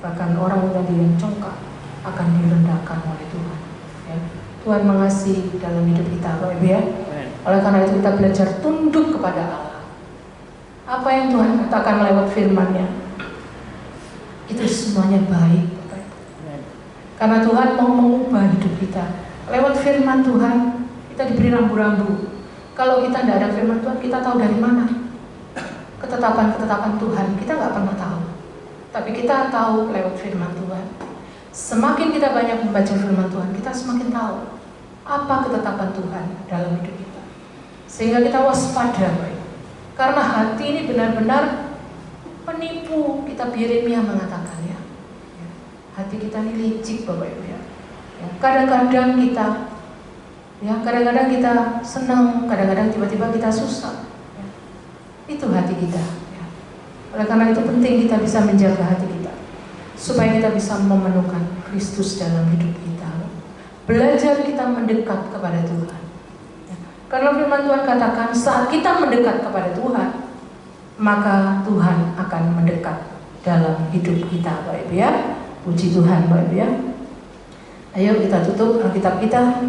Bahkan orang yang congkak akan direndahkan oleh Tuhan. Ya. Tuhan mengasihi dalam hidup kita, Bapak Ibu ya. Oleh karena itu kita belajar tunduk kepada Allah. Apa yang Tuhan katakan lewat firman-Nya, itu semuanya baik, Bapak Ibu. Karena Tuhan mau mengubah hidup kita. Lewat firman Tuhan, kita diberi rambu-rambu. Kalau kita tidak ada firman Tuhan, kita tahu dari mana ketetapan-ketetapan Tuhan, kita nggak pernah tahu. Tapi kita tahu lewat firman Tuhan. Semakin kita banyak membaca firman Tuhan, kita semakin tahu apa ketetapan Tuhan dalam hidup kita. Sehingga kita waspada, Bapak. Karena hati ini benar-benar penipu. Kita Yeremia mengatakan ya. Hati kita ini licik, Bapak Ibu ya. Kadang-kadang kita senang, kadang-kadang tiba-tiba kita susah. Ya. Itu hati kita. Ya. Oleh karena itu penting kita bisa menjaga hati kita, supaya kita bisa memenuhkan Kristus dalam hidup kita. Belajar kita mendekat kepada Tuhan. Ya. Karena firman Tuhan katakan, saat kita mendekat kepada Tuhan, maka Tuhan akan mendekat dalam hidup kita, Bapak Ibu ya. Puji Tuhan, Bapak Ibu ya. Ayo kita tutup Alkitab kita.